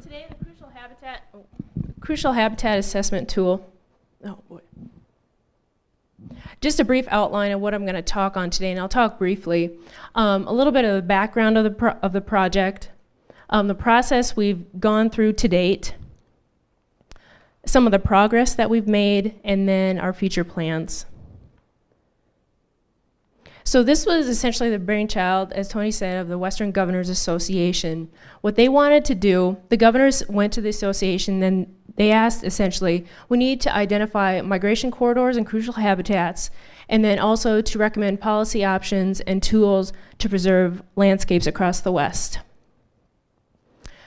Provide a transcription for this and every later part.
today the Crucial Habitat Assessment Tool. Oh boy. Just a brief outline of what I'm going to talk on today, and I'll talk briefly. A little bit of the background of the project, the process we've gone through to date, some of the progress that we've made, and then our future plans. So this was essentially the brainchild, as Tony said, of the Western Governors Association. What they wanted to do, the governors went to the association, and they asked essentially, we need to identify migration corridors and crucial habitats, and then also to recommend policy options and tools to preserve landscapes across the West.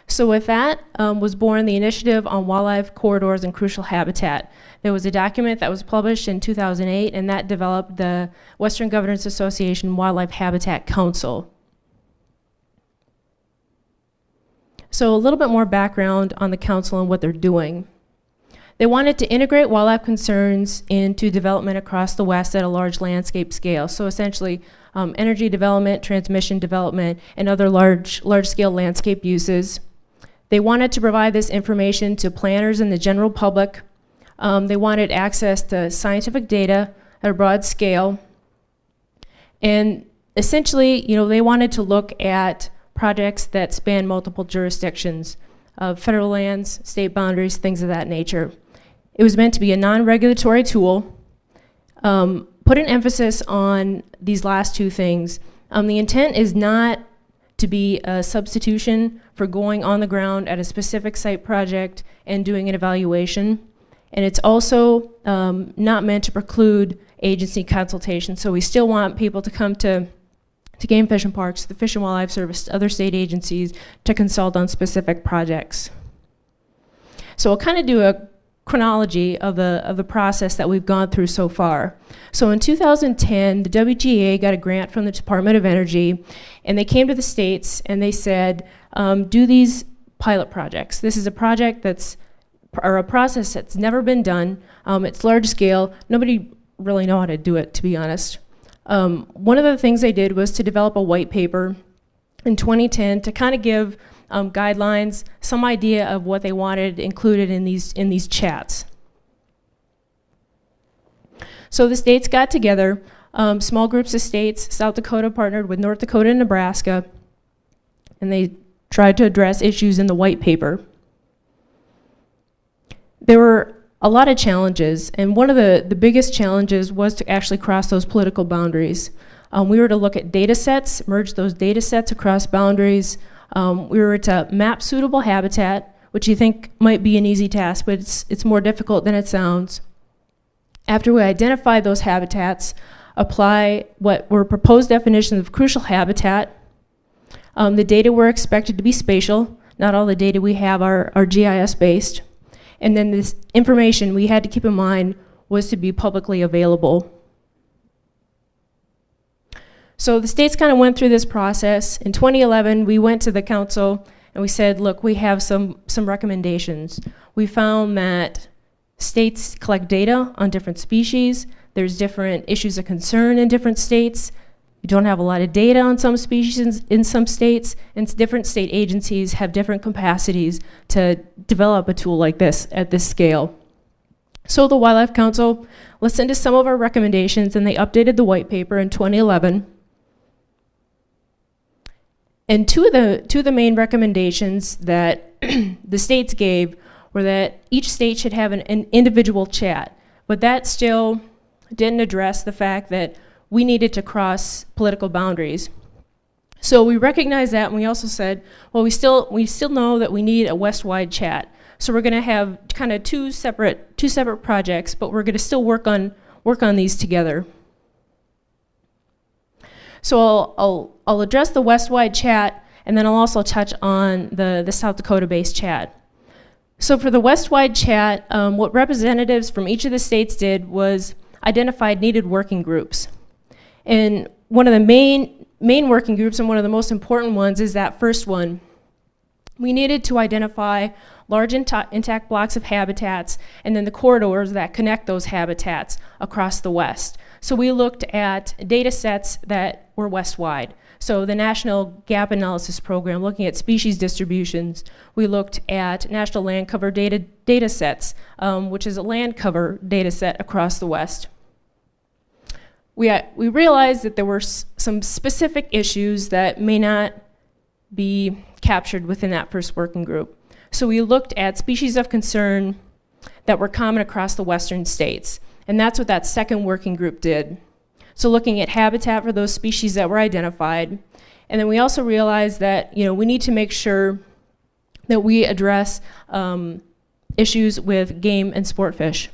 So with that was born the Initiative on Wildlife Corridors and Crucial Habitat. There was a document that was published in 2008, and that developed the Western Governors Association Wildlife Habitat Council. So a little bit more background on the council and what they're doing. They wanted to integrate wildlife concerns into development across the West at a large landscape scale. So essentially, energy development, transmission development, and other large-scale landscape uses. They wanted to provide this information to planners and the general public. They wanted access to scientific data at a broad scale. And essentially, they wanted to look at projects that span multiple jurisdictions, federal lands, state boundaries, things of that nature. It was meant to be a non-regulatory tool, put an emphasis on these last two things. The intent is not to be a substitution for going on the ground at a specific site project and doing an evaluation. And it's also not meant to preclude agency consultation. So we still want people to come to game fish and parks, the Fish and Wildlife Service, other state agencies to consult on specific projects. So I'll kind of do a chronology of the process that we've gone through so far. So in 2010, the WGA got a grant from the Department of Energy, and they came to the states and they said, do these pilot projects. This is a project or a process that's never been done. It's large scale. Nobody really know how to do it, to be honest. One of the things they did was to develop a white paper in 2010 to kind of give guidelines, some idea of what they wanted included in these chats. So the states got together, small groups of states. South Dakota partnered with North Dakota and Nebraska, and they tried to address issues in the white paper. There were a lot of challenges, and one of the biggest challenges was to actually cross those political boundaries. We were to look at data sets, merge those data sets across boundaries. We were to map suitable habitat, which you think might be an easy task, but it's more difficult than it sounds. After we identified those habitats, apply what were proposed definitions of crucial habitat. The data were expected to be spatial. Not all the data we have are GIS based. And then this information we had to keep in mind was to be publicly available. So the states kind of went through this process. In 2011, we went to the council and we said, look, we have some recommendations. We found that states collect data on different species. There's different issues of concern in different states. You don't have a lot of data on some species in some states, and different state agencies have different capacities to develop a tool like this at this scale. So the Wildlife Council listened to some of our recommendations, and they updated the white paper in 2011. And two of the main recommendations that the states gave were that each state should have an individual chat, but that still didn't address the fact that we needed to cross political boundaries. So we recognized that, and we also said, well, we still know that we need a West-wide chat. So we're going to have kind of two separate projects, but we're going to still work on these together. So I'll address the West-wide chat, and then I'll also touch on the South Dakota-based chat. So for the West-wide chat, what representatives from each of the states did was identified needed working groups. And one of the main working groups, and one of the most important ones, is that first one. We needed to identify large intact blocks of habitats and then the corridors that connect those habitats across the West. So we looked at data sets that were west-wide. So the National Gap Analysis Program, looking at species distributions, we looked at national land cover data sets, which is a land cover data set across the West. We realized that there were some specific issues that may not be captured within that first working group. So we looked at species of concern that were common across the western states, and that's what that second working group did. So looking at habitat for those species that were identified, and then we also realized that we need to make sure that we address issues with game and sport fish.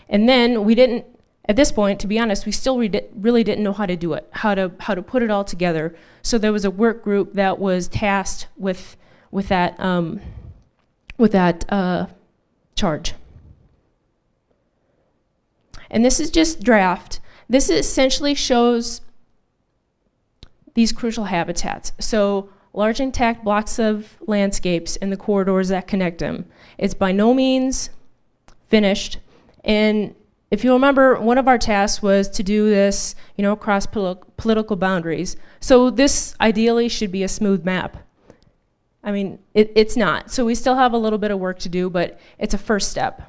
And then we didn't, at this point, to be honest, we still really didn't know how to do it, how to put it all together. So there was a work group that was tasked with that charge. And this is just draft. This essentially shows these crucial habitats. So large intact blocks of landscapes and the corridors that connect them. It's by no means finished. And if you remember, one of our tasks was to do this, across political boundaries. So this ideally should be a smooth map. I mean, it's not. So we still have a little bit of work to do, but it's a first step.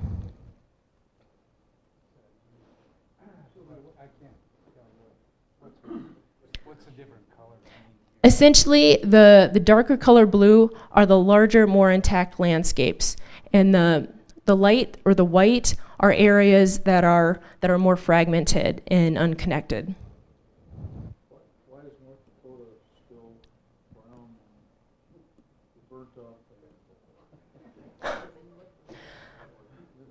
Essentially, the darker color blue are the larger, more intact landscapes, and the light or the white are areas that are more fragmented and unconnected. Why is North Dakota still brown and burnt up?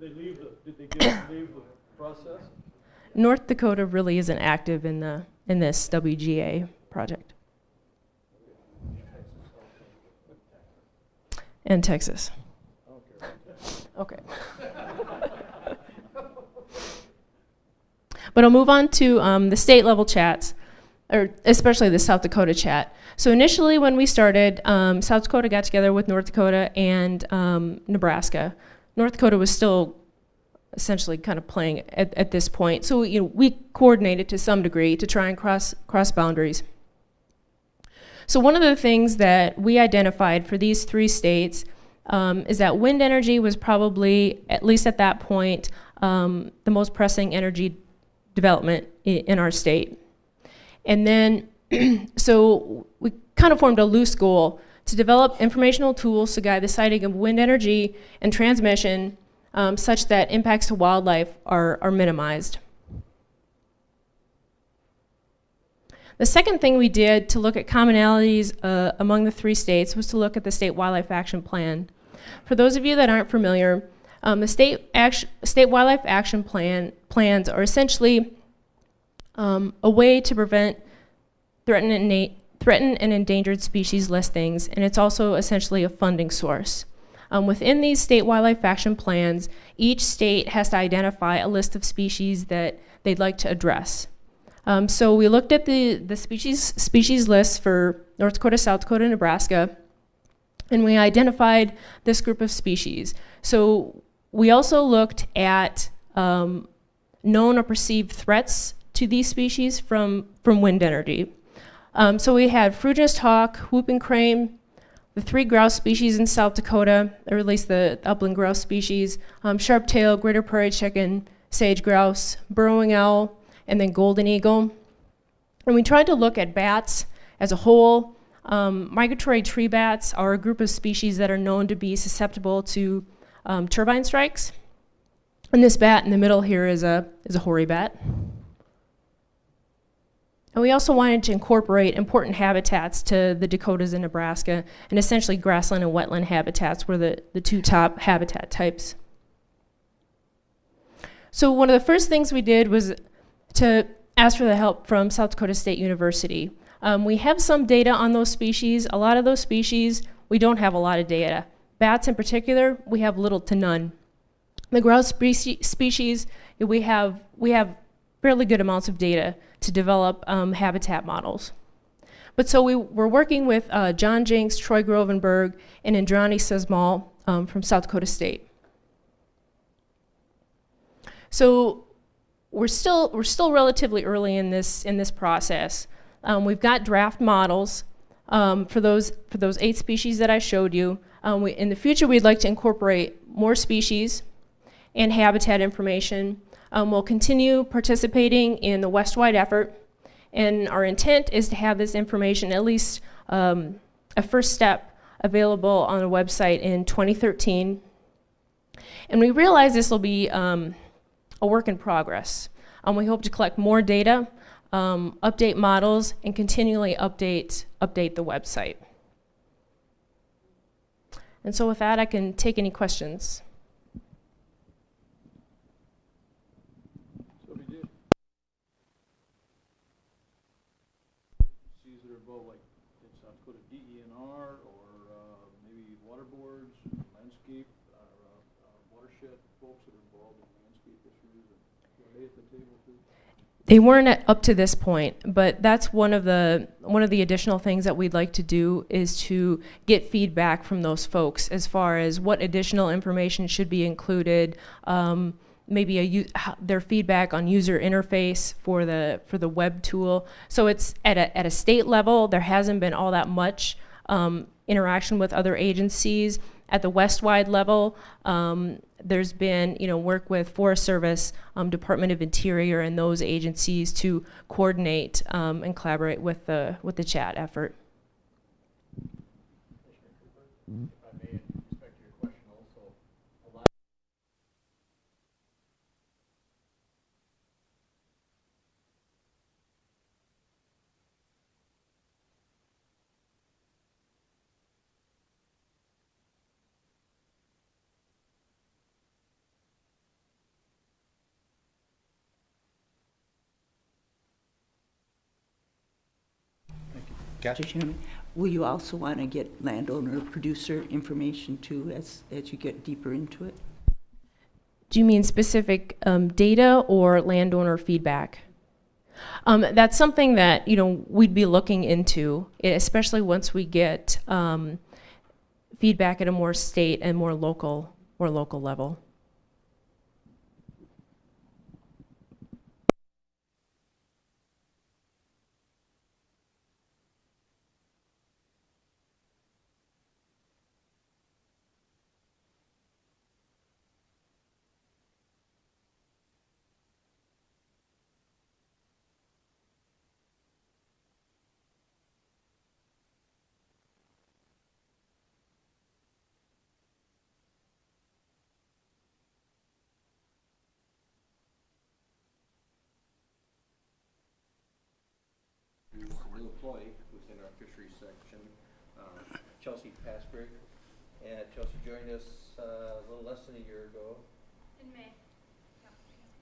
Did they leave the process? North Dakota really isn't active in this WGA project. And Texas. Okay. But I'll move on to the state level chats, or especially the South Dakota chat. So initially when we started, South Dakota got together with North Dakota and Nebraska. North Dakota was still essentially kind of playing at this point. So we coordinated to some degree to try and cross boundaries. So one of the things that we identified for these three states is that wind energy was probably, at least at that point, the most pressing energy development in our state. And then, so we kind of formed a loose goal to develop informational tools to guide the siting of wind energy and transmission such that impacts to wildlife are minimized. The second thing we did to look at commonalities among the three states was to look at the State Wildlife Action Plan. For those of you that aren't familiar, the state wildlife action plans are essentially a way to prevent threatened and endangered species listings, and it's also essentially a funding source. Within these state wildlife action plans, each state has to identify a list of species that they'd like to address. So we looked at the species lists for North Dakota, South Dakota, and Nebraska, and we identified this group of species. So we also looked at known or perceived threats to these species from wind energy. So we had frugious hawk, whooping crane, the three grouse species in South Dakota, or at least the upland grouse species, sharp-tailed, greater prairie chicken, sage grouse, burrowing owl, and then golden eagle. And we tried to look at bats as a whole. Migratory tree bats are a group of species that are known to be susceptible to turbine strikes. And this bat in the middle here is a hoary bat. And we also wanted to incorporate important habitats to the Dakotas and Nebraska, and essentially grassland and wetland habitats were the two top habitat types. So one of the first things we did was to ask for the help from South Dakota State University. We have some data on those species. A lot of those species, we don't have a lot of data. Bats in particular, we have little to none. The grouse species, we have fairly good amounts of data to develop habitat models. But so we were working with John Jenks, Troy Grovenberg, and Indrani Sesmal from South Dakota State. So we're still relatively early in this process. We've got draft models for those 8 species that I showed you. In the future, we'd like to incorporate more species and habitat information. We'll continue participating in the West-wide effort, and our intent is to have this information, at least a first step, available on the website in 2013. And we realize this will be a work in progress. We hope to collect more data, update models, and continually update the website. And so with that, I can take any questions. So we did. Seas that are above, like, in South Dakota, DENR, or maybe water boards, landscape, watershed folks that are involved in landscape issues, and are they at the table too? They weren't up to this point, but that's one of the additional things that we'd like to do, is to get feedback from those folks as far as what additional information should be included, maybe their feedback on user interface for the web tool. So it's at a state level, there hasn't been all that much interaction with other agencies. At the West-wide level, there's been work with Forest Service, Department of Interior, and those agencies to coordinate and collaborate with the chat effort. If I may respect your question also, Mr. Chairman, will you also want to get landowner producer information too as you get deeper into it? Do you mean specific data or landowner feedback? That's something that we'd be looking into, especially once we get feedback at a more state and more local level. new employee within our fisheries section, Chelsea Passberg. And Chelsea joined us a little less than a year ago. In May. Yeah.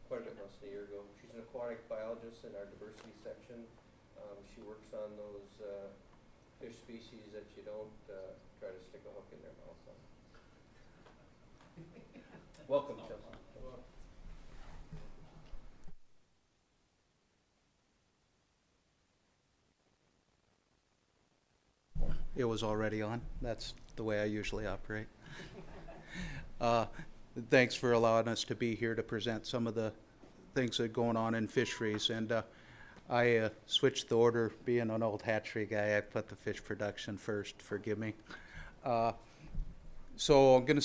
Quite a bit less than a year ago. She's an aquatic biologist in our diversity section. She works on those fish species that you don't try to stick a hook in their mouth on. Welcome, Chelsea. It was already on. That's the way I usually operate. Thanks for allowing us to be here to present some of the things that are going on in fisheries. And I switched the order. Being an old hatchery guy, I put the fish production first. Forgive me. So I'm going to start.